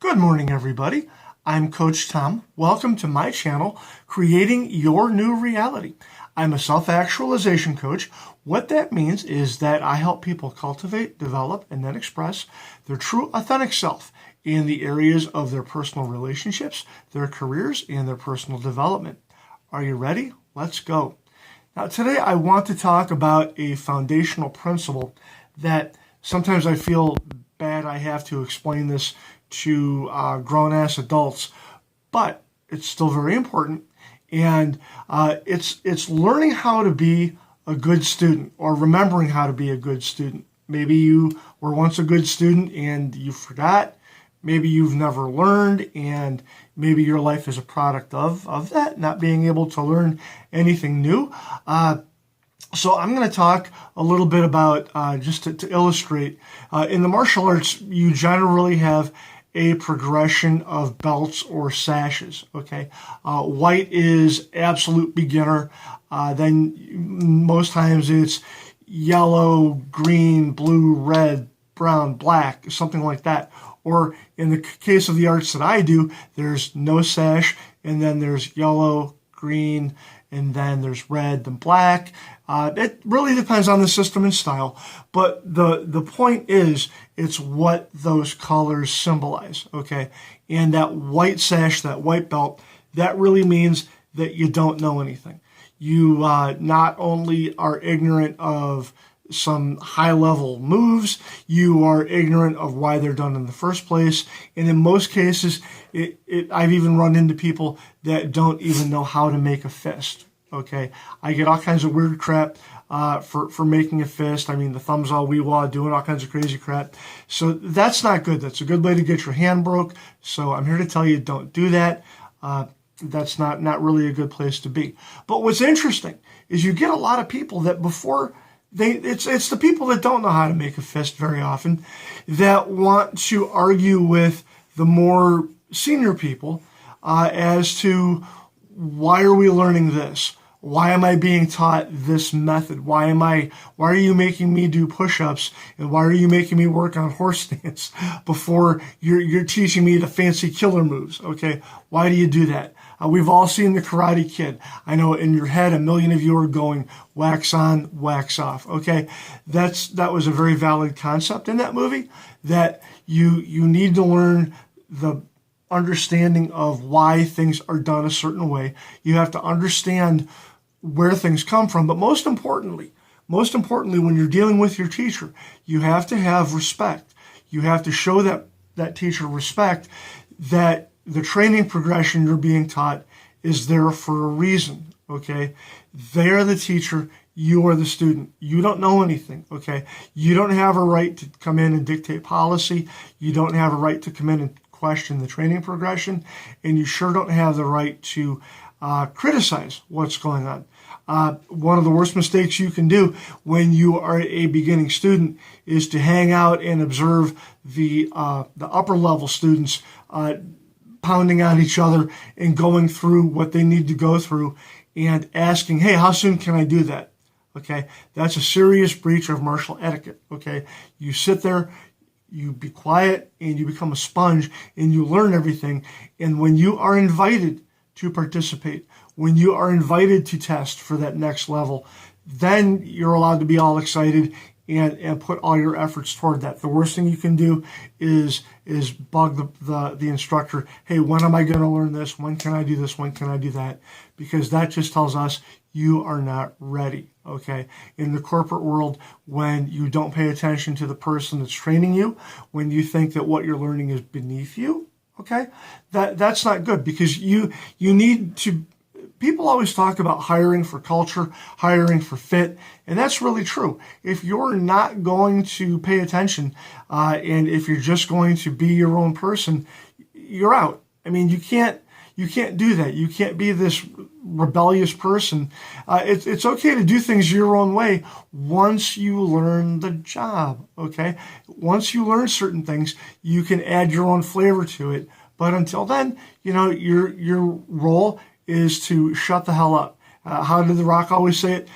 Good morning, everybody. I'm Coach Tom. Welcome to my channel, Creating Your New Reality. I'm a self-actualization coach. What that means is that I help people cultivate, develop, and then express their true, authentic self in the areas of their personal relationships, their careers, and their personal development. Are you ready? Let's go. Now, today I want to talk about a foundational principle that sometimes I feel bad I have to explain this to grown-ass adults, but it's still very important, and it's learning how to be a good student, or remembering how to be a good student. Maybe you were once a good student and you forgot. Maybe you've never learned, and maybe your life is a product of that, not being able to learn anything new. So I'm going to talk a little bit about, just to illustrate, in the martial arts, you generally have a progression of belts or sashes, okay? White is absolute beginner. Then most times it's yellow, green, blue, red, brown, black, something like that. Or in the case of the arts that I do, there's no sash, and then there's yellow, green, and then there's red and black. It really depends on the system and style, but the point is, it's what those colors symbolize, okay? And that white sash, that white belt, that really means that you don't know anything. You not only are ignorant of some high-level moves, you are ignorant of why they're done in the first place, and in most cases, I've even run into people that don't even know how to make a fist. Okay, I get all kinds of weird crap for making a fist. I mean, the thumbs all wee-wah, doing all kinds of crazy crap. So that's not good. That's a good way to get your hand broke. So I'm here to tell you, don't do that. That's not really a good place to be. But what's interesting is you get a lot of people that before it's the people that don't know how to make a fist very often that want to argue with the more senior people as to why are we learning this? Why am I being taught this method? Why are you making me do push-ups? And why are you making me work on horse stance before you're teaching me the fancy killer moves? Okay, why do you do that? We've all seen The Karate Kid. I know in your head, a million of you are going wax on, wax off. Okay, that was a very valid concept in that movie, that you need to learn the understanding of why things are done a certain way. You have to understand where things come from, but most importantly, when you're dealing with your teacher, you have to have respect. You have to show that teacher respect, that the training progression you're being taught is there for a reason, okay? They're the teacher, you are the student. You don't know anything, okay? You don't have a right to come in and dictate policy. You don't have a right to come in and question the training progression, and you sure don't have the right to criticize what's going on. One of the worst mistakes you can do when you are a beginning student is to hang out and observe the upper level students pounding on each other and going through what they need to go through and asking, hey, how soon can I do that? Okay, that's a serious breach of martial etiquette. Okay, you sit there, you be quiet, and you become a sponge, and you learn everything. And when you are invited to participate, when you are invited to test for that next level, then you're allowed to be all excited and put all your efforts toward that. The worst thing you can do is bug the instructor, hey, when am I going to learn this? When can I do this? When can I do that? Because that just tells us you are not ready, okay? In the corporate world, when you don't pay attention to the person that's training you, when you think that what you're learning is beneath you, okay? That's not good, because you need to. People always talk about hiring for culture, hiring for fit, and that's really true. If you're not going to pay attention, and if you're just going to be your own person, you're out. I mean, you can't do that. You can't be this rebellious person. It's okay to do things your own way once you learn the job, okay? Once you learn certain things, you can add your own flavor to it. But until then, your role is to shut the hell up. How did The Rock always say it?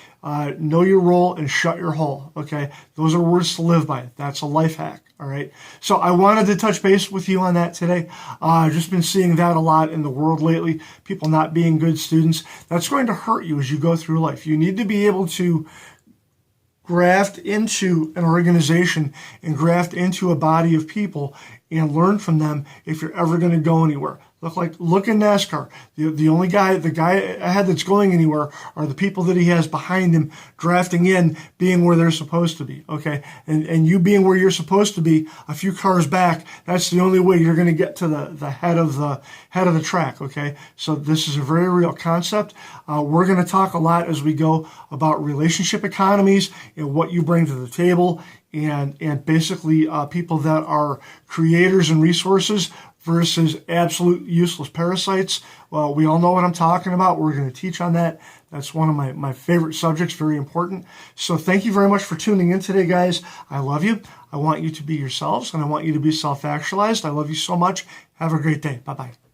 Know your role and shut your hole, okay? Those are words to live by. That's a life hack, All right. So I wanted to touch base with you on that today. I've just been seeing that a lot in the world lately. People not being good students. That's going to hurt you as you go through life. You need to be able to graft into an organization and graft into a body of people and learn from them if you're ever going to go anywhere. Look in NASCAR. The guy ahead that's going anywhere are the people that he has behind him drafting in, being where they're supposed to be. Okay, and you being where you're supposed to be, a few cars back. That's the only way you're going to get to the head of the track. Okay, so this is a very real concept. We're going to talk a lot as we go about relationship economies and what you bring to the table, and basically people that are creators and resources versus absolute useless parasites. Well, we all know what I'm talking about. We're going to teach on that. That's one of my favorite subjects, very important. So thank you very much for tuning in today, guys. I love you. I want you to be yourselves, and I want you to be self-actualized. I love you so much. Have a great day. Bye-bye.